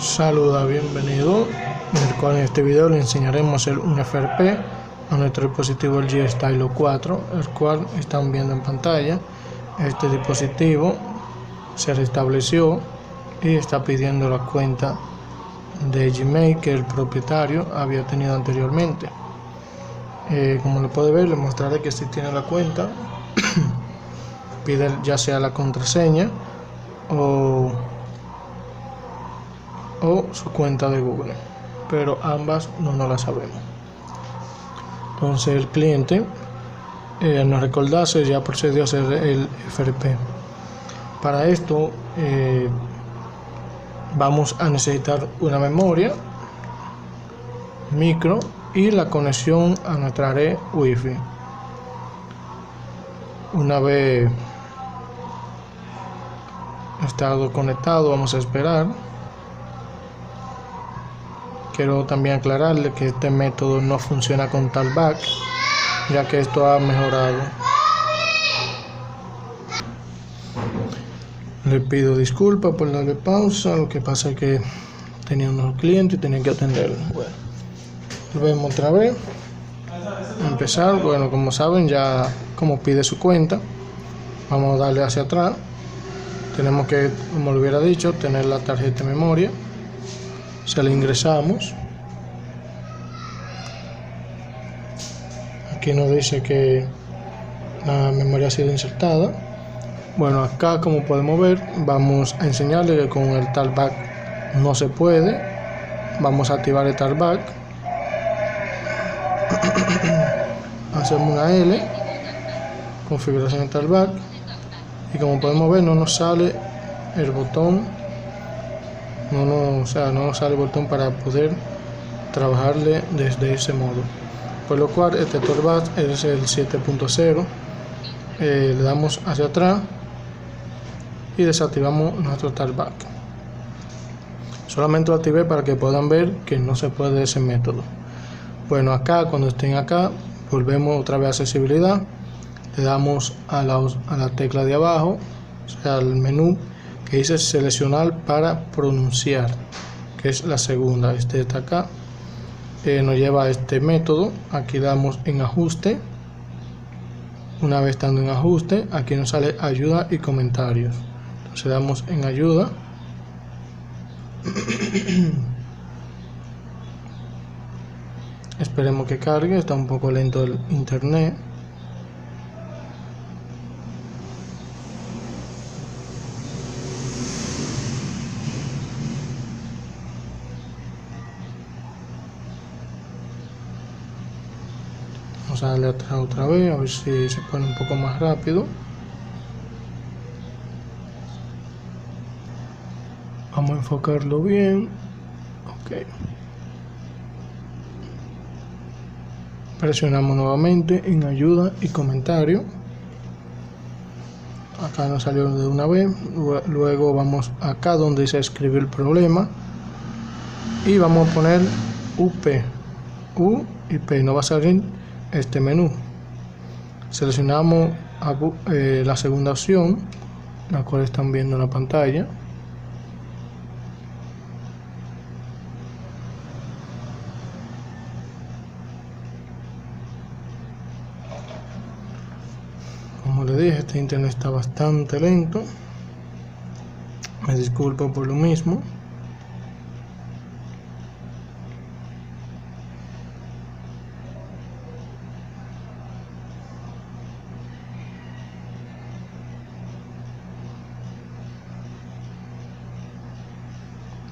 Saluda, bienvenido, en el cual en este video le enseñaremos a hacer un FRP a nuestro dispositivo LG Stylo 4, el cual están viendo en pantalla. Este dispositivo se restableció y está pidiendo la cuenta de Gmail que el propietario había tenido anteriormente. Como lo puede ver, le mostraré que si tiene la cuenta pide ya sea la contraseña o su cuenta de Google, pero ambas no la sabemos. Entonces el cliente al no recordarse ya procedió a hacer el FRP. Para esto vamos a necesitar una memoria micro y la conexión a nuestra red Wi-Fi. Una vez estado conectado, vamos a esperar. Quiero también aclararle que este método no funciona con Talkback, ya que esto ha mejorado. Le pido disculpas por darle pausa, lo que pasa es que tenía unos clientes y tenía que atenderlos. Bueno, volvemos otra vez a empezar. Bueno, como saben, ya como pide su cuenta, vamos a darle hacia atrás. Tenemos que, como lo hubiera dicho, tener la tarjeta de memoria. Se la ingresamos. Aquí nos dice que la memoria ha sido insertada. Bueno, acá como podemos ver, vamos a enseñarle que con el Talkback no se puede. Vamos a activar el Talkback. Hacemos una L, configuración de Talkback, y como podemos ver no nos sale el botón. No nos sale el botón para poder trabajarle desde ese modo, por lo cual este Talkback es el 7.0. Le damos hacia atrás y desactivamos nuestro Talkback. Solamente lo activé para que puedan ver que no se puede de ese método. Bueno, acá cuando estén acá volvemos otra vez a accesibilidad, le damos a la tecla de abajo, o sea al menú que dice seleccionar para pronunciar, que es la segunda. Este está acá, nos lleva a este método. Aquí damos en ajuste. Una vez estando en ajuste, aquí nos sale ayuda y comentarios. Entonces damos en ayuda. Esperemos que cargue, está un poco lento el internet. Vamos a darle atrás otra vez, a ver si se pone un poco más rápido. Vamos a enfocarlo bien. Ok. Presionamos nuevamente en ayuda y comentario. Acá nos salió de una vez. Luego vamos acá donde dice escribir el problema y vamos a poner U y P. No va a salir este menú. Seleccionamos la segunda opción, la cual están viendo en la pantalla. Como le dije, este internet está bastante lento. Me disculpo por lo mismo.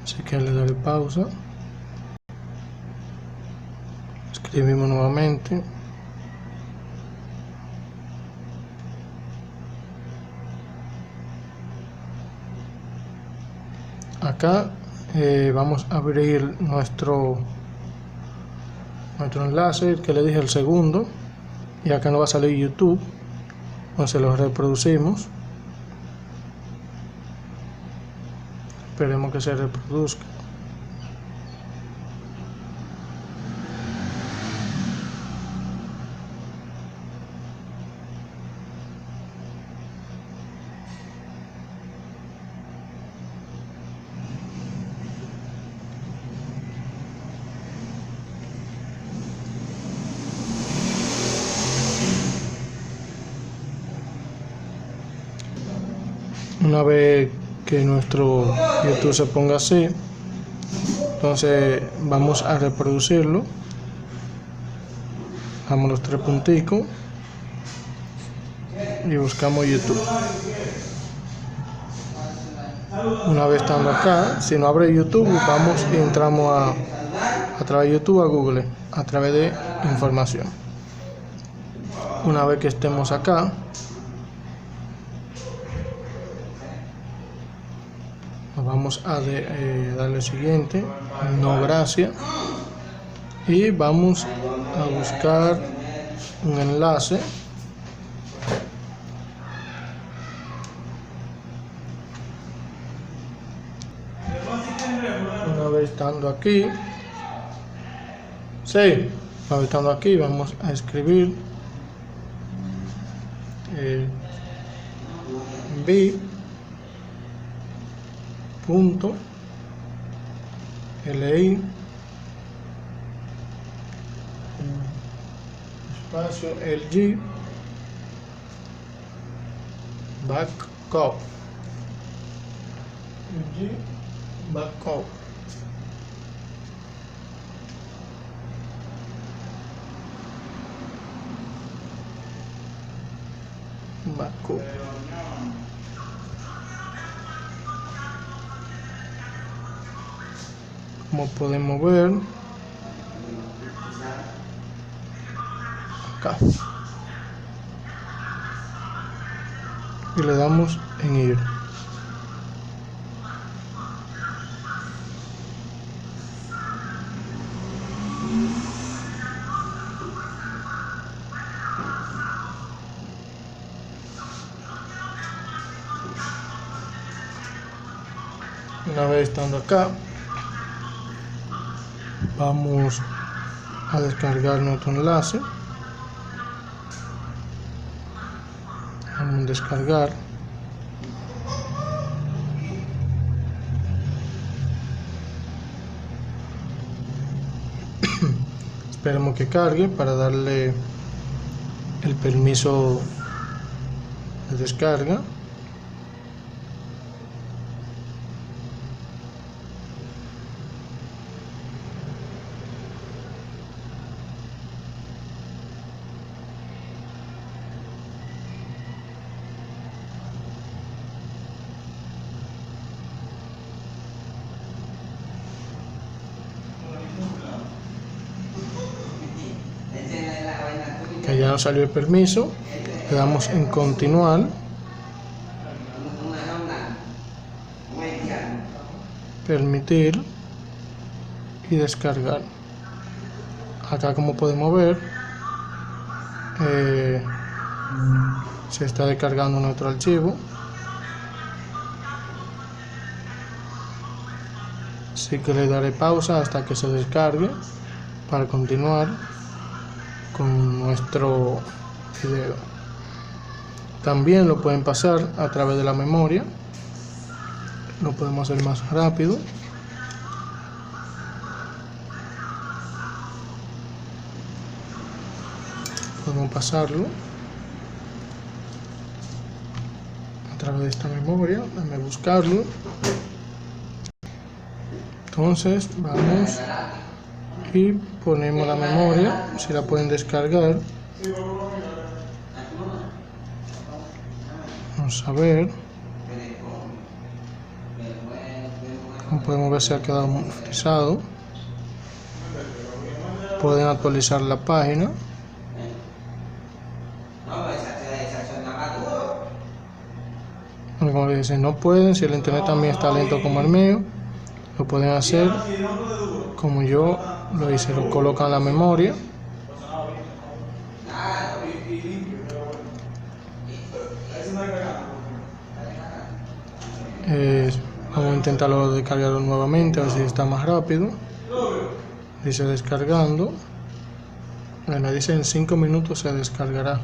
Así que le daré pausa. Escribimos nuevamente. Acá vamos a abrir nuestro enlace, que le dije, el segundo, y acá nos va a salir YouTube. Entonces lo reproducimos. Esperemos que se reproduzca. Una vez que nuestro YouTube se ponga así, entonces vamos a reproducirlo. Damos los 3 punticos y buscamos YouTube. Una vez estando acá, si no abre YouTube, vamos y entramos a través de YouTube a Google, a través de información. Una vez que estemos acá, vamos a darle siguiente, no gracias, y vamos a buscar un enlace. Una vez estando aquí, vamos a escribir bit.ly espacio LG backup como podemos ver acá, y le damos en ir. Una vez estando acá, vamos a descargar nuestro enlace. Vamos a descargar. Esperemos que cargue para darle el permiso de descarga. Que ya nos salió el permiso, le damos en continuar, permitir y descargar. Acá, como podemos ver, se está descargando nuestro archivo. Así que le daré pausa hasta que se descargue para continuar con nuestro video. También lo pueden pasar a través de la memoria, lo podemos hacer más rápido. Podemos pasarlo a través de esta memoria. Déjame buscarlo. Entonces vamos y ponemos la memoria, si la pueden descargar. Vamos a ver. Como podemos ver, se ha quedado muy frisado. Pueden actualizar la página. Como les dicen, no pueden, si el internet también está lento como el mío, lo pueden hacer como yo lo hice, lo colocan en la memoria. Vamos a intentarlo descargarlo nuevamente, a ver si está más rápido. Dice descargando. Bueno, dice en 5 minutos se descargará.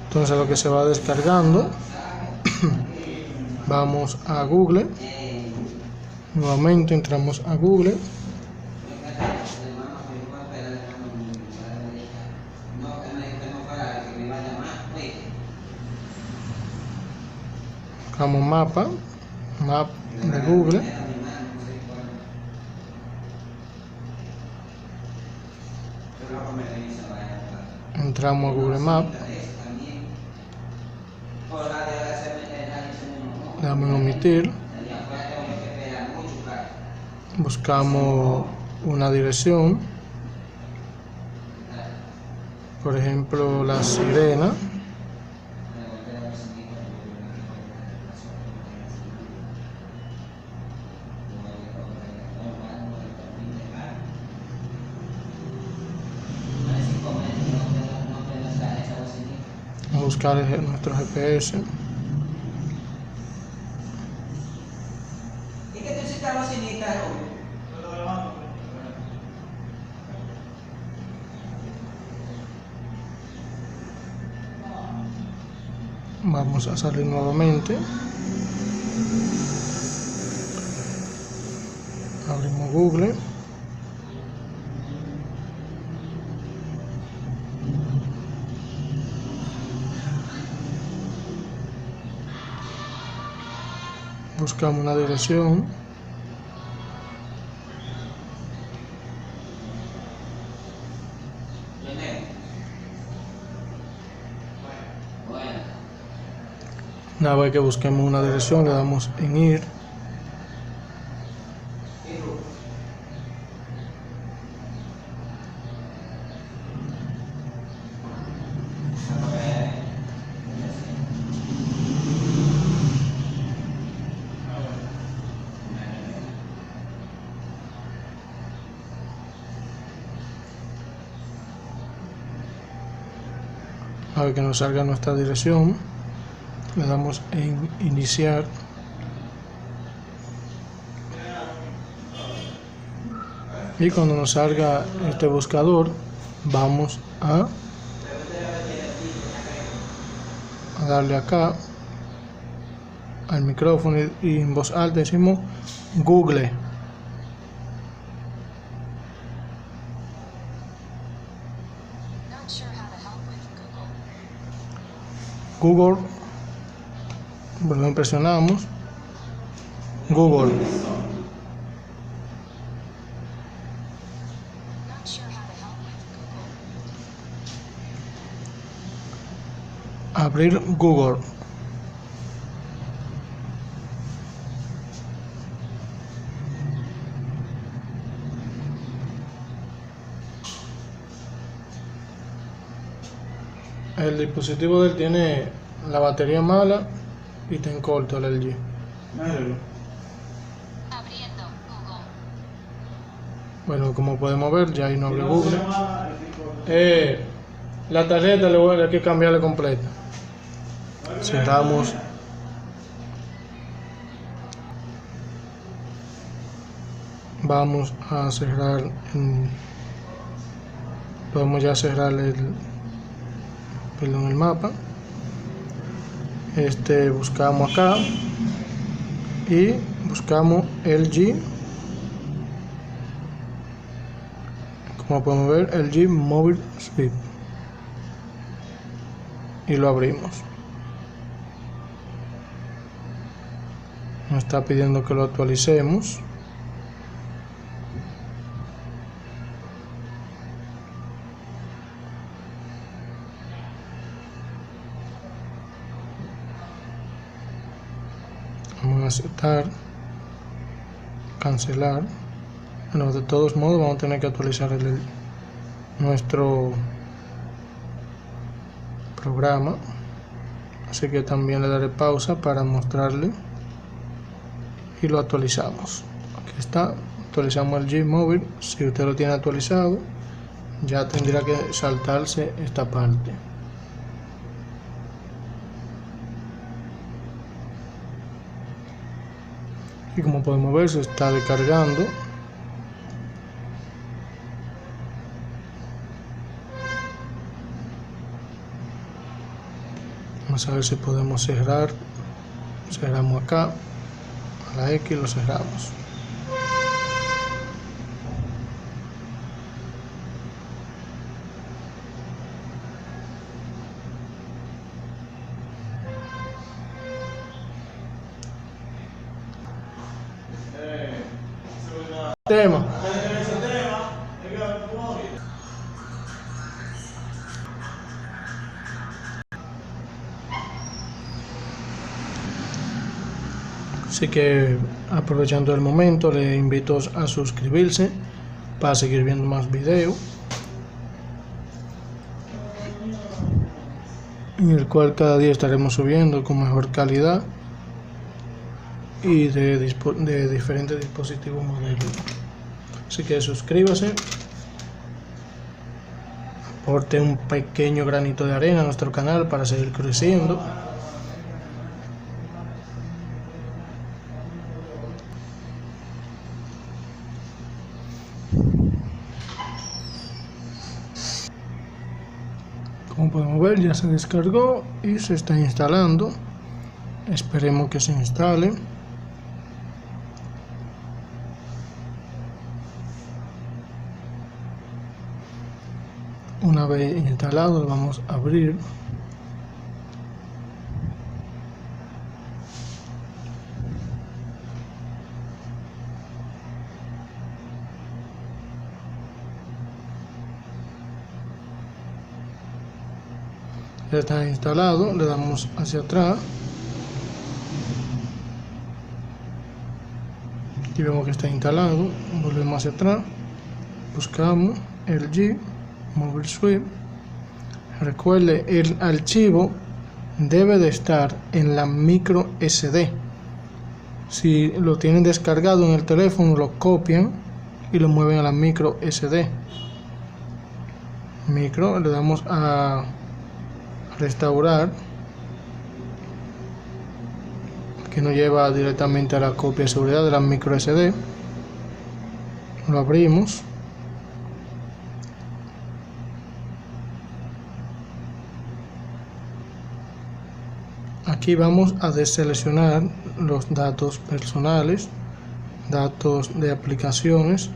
Entonces, lo que se va descargando, vamos a Google. Nuevamente entramos a Google. buscamos map de Google, entramos a Google Maps, le damos en omitir, buscamos una dirección, por ejemplo La Sirena, buscar nuestro GPS. Vamos a salir nuevamente, abrimos Google, buscamos una dirección, una vez que busquemos una dirección le damos en ir, a ver que nos salga nuestra dirección, le damos en iniciar, y cuando nos salga este buscador vamos a darle acá al micrófono y en voz alta decimos Google. Google, presionamos Google. Abrir Google. El dispositivo de él tiene la batería mala y está en corto el LG. Abriendo Google. Bueno, como podemos ver, ya ahí no abre Google. La tarjeta le voy a que cambiarle completa. Cerramos. Vamos a cerrar. Podemos ya cerrar el mapa. Buscamos acá y buscamos LG. Como podemos ver, LG Mobile Speed, y lo abrimos. Nos está pidiendo que lo actualicemos. Vamos a aceptar, cancelar. Bueno, de todos modos vamos a tener que actualizar nuestro programa, así que también le daré pausa para mostrarle y lo actualizamos. Aquí está, actualizamos el Gmobile. Si usted lo tiene actualizado, ya tendrá que saltarse esta parte. Y como podemos ver, se está descargando. Vamos a ver si podemos cerrar. Cerramos acá, a la X lo cerramos. Tema. Así que aprovechando el momento, le invito a suscribirse para seguir viendo más videos, en el cual cada día estaremos subiendo con mejor calidad y de diferentes dispositivos modelos. Así que suscríbase, aporte un pequeño granito de arena a nuestro canal para seguir creciendo. Como podemos ver, ya se descargó y se está instalando. Esperemos que se instale. Una vez instalado, lo vamos a abrir. Ya está instalado, le damos hacia atrás. Aquí vemos que está instalado, volvemos hacia atrás, buscamos LG Mobile Suite. Recuerde, el archivo debe de estar en la micro SD. Si lo tienen descargado en el teléfono, lo copian y lo mueven a la micro SD. Micro, le damos a restaurar, que nos lleva directamente a la copia de seguridad de la micro SD. Lo abrimos. Aquí vamos a deseleccionar los datos personales, datos de aplicaciones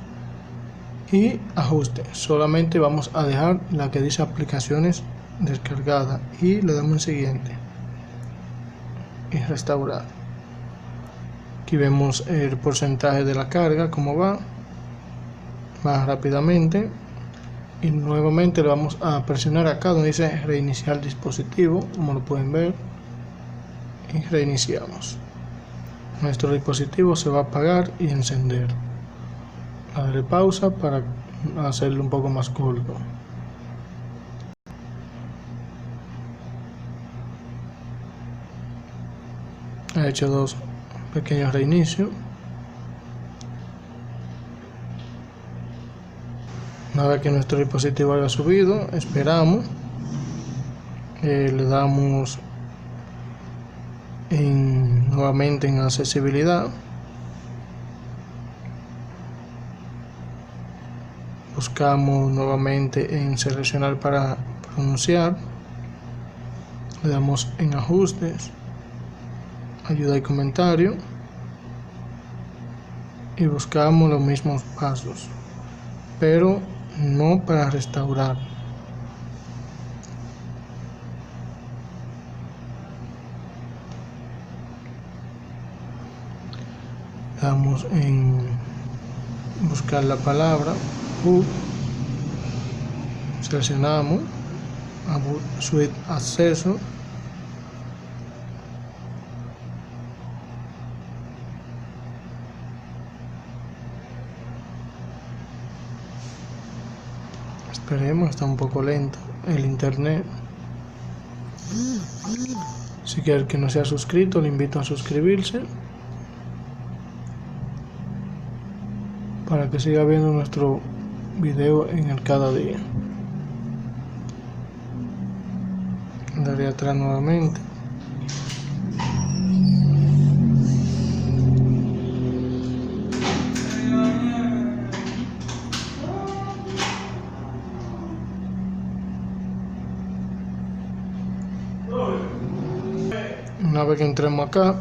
y ajustes. Solamente vamos a dejar la que dice aplicaciones descargada y le damos en siguiente y restaurar. Aquí vemos el porcentaje de la carga, cómo va rápidamente, y nuevamente le vamos a presionar acá donde dice reiniciar dispositivo, como lo pueden ver, y reiniciamos. Nuestro dispositivo se va a apagar y encender. Darle pausa para hacerlo un poco más corto. Ha hecho dos pequeños reinicios. Una vez que nuestro dispositivo haya subido, esperamos, le damos nuevamente en accesibilidad, buscamos nuevamente en seleccionar para pronunciar, le damos en ajustes, ayuda y comentario, y buscamos los mismos pasos, pero no para restaurar. Damos en buscar la palabra hub, seleccionamos suite acceso, esperemos, está un poco lento el internet. Si quiere que no sea suscrito, le invito a suscribirse para que siga viendo nuestro video en el cada día. Daré atrás nuevamente. Una vez que entremos acá,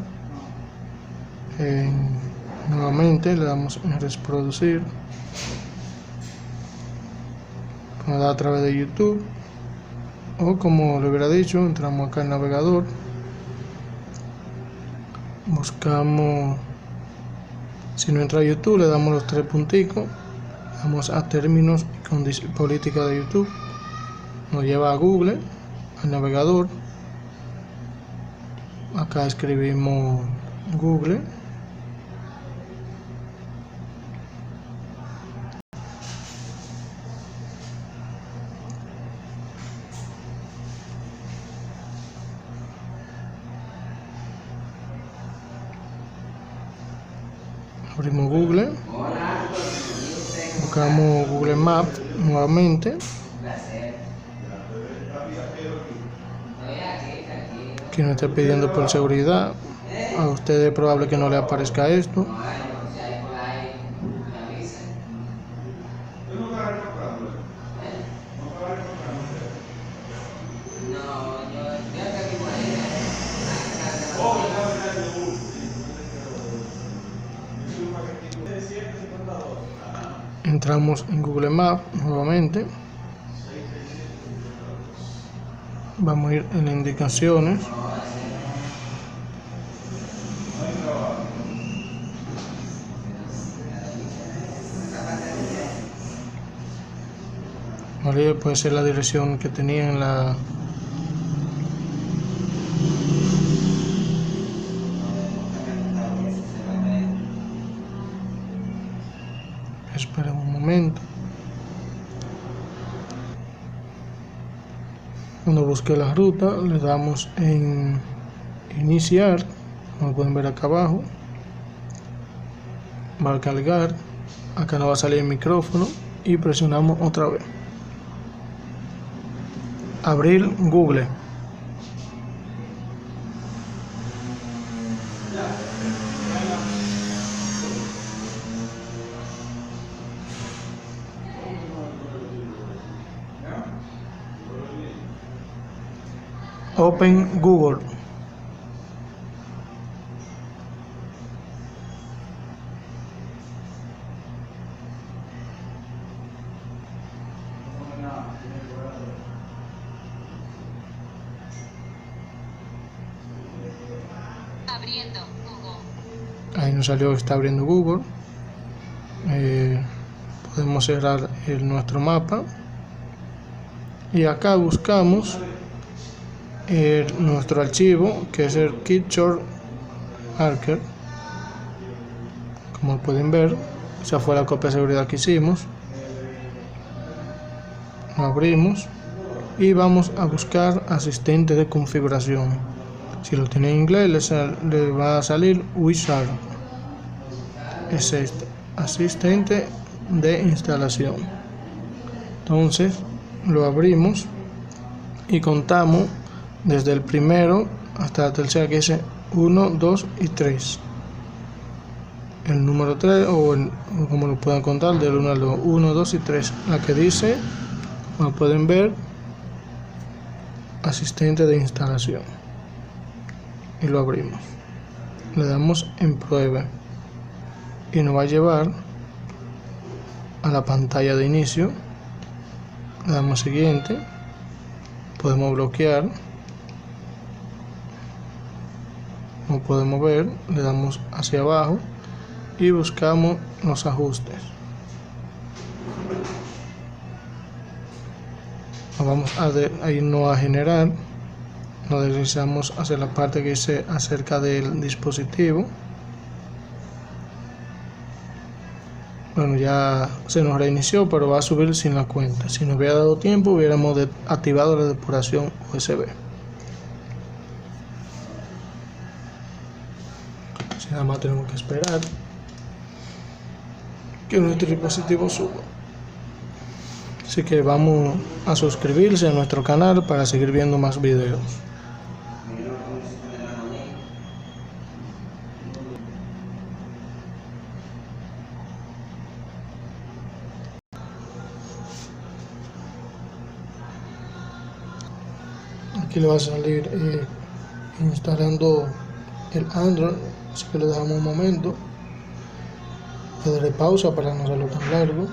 nuevamente le damos en reproducir. Nos da a través de YouTube, o como le hubiera dicho, entramos acá en navegador, buscamos Si no entra a YouTube, le damos los 3 punticos, vamos a términos y política de YouTube, nos lleva a Google, al navegador. Acá escribimos Google. Abrimos Google, buscamos Google Maps nuevamente. Que nos está pidiendo por seguridad. A ustedes es probable que no le aparezca esto. Entramos en Google Maps nuevamente. Vamos a ir en las indicaciones. Vale, puede ser la dirección que tenía en la espera un momento. Cuando busque la ruta, le damos en iniciar, como pueden ver acá abajo. Va a cargar, acá nos va a salir el micrófono y presionamos otra vez. Abrir Google. Open Google. Abriendo Google. Ahí nos salió que está abriendo Google. Podemos cerrar nuestro mapa y acá buscamos nuestro archivo, que es el Keyshore Archer. Como pueden ver, esa fue la copia de seguridad que hicimos. Lo abrimos y vamos a buscar asistente de configuración. Si lo tiene en inglés, le va a salir Wizard. Es este, asistente de instalación. Entonces lo abrimos y contamos desde el primero hasta la tercera, que dice 1, 2 y 3. El número 3, o como lo puedan contar, del 1 al 2, 1, 2 y 3. La que dice, como pueden ver, asistente de instalación. Y lo abrimos. Le damos en prueba y nos va a llevar a la pantalla de inicio. Le damos siguiente. Podemos bloquear. Como podemos ver, le damos hacia abajo y buscamos los ajustes. Vamos a irnos a generar. Nos deslizamos hacia la parte que dice acerca del dispositivo. Bueno, ya se nos reinició, pero va a subir sin la cuenta. Si nos hubiera dado tiempo, hubiéramos activado la depuración USB. Si nada más tenemos que esperar que nuestro dispositivo suba. Así que vamos a suscribirse a nuestro canal para seguir viendo más videos. Aquí le va a salir instalando el Android, así que le dejamos un momento. Le daré pausa para no hacerlo tan largo.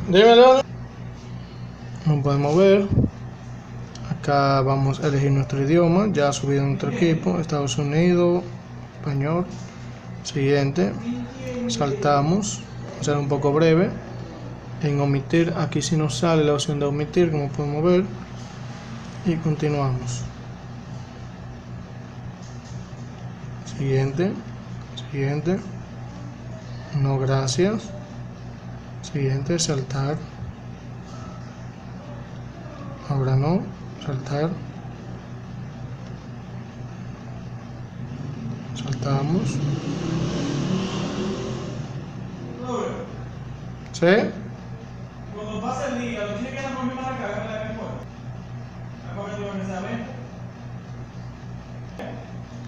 Dímelo. Como podemos ver, acá vamos a elegir nuestro idioma. Ya ha subido nuestro equipo: Estados Unidos, español. Siguiente, saltamos, va a ser un poco breve. En omitir, aquí sí nos sale la opción de omitir, como podemos ver, y continuamos. Siguiente, siguiente, no gracias. Siguiente, saltar. Ahora no, saltar. Saltamos. ¿Sí? Cuando pasa el día, lo tiene que dar conmigo a la carga de la memoria. La cobertura que sabe.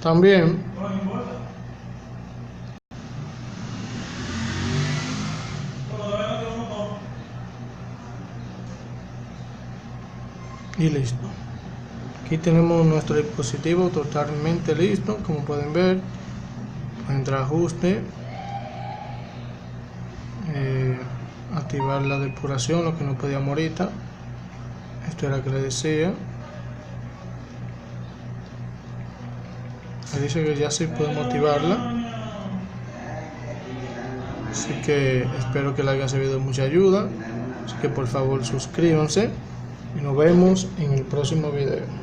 También. No importa. Cuando lo veo, no tomo. Y listo. Aquí tenemos nuestro dispositivo totalmente listo. Como pueden ver, entra a ajuste, activar la depuración, lo que no podíamos ahorita. Esto era que le decía. Me dice que ya sí podemos activarla. Así que espero que les haya servido de mucha ayuda. Así que por favor suscríbanse y nos vemos en el próximo video.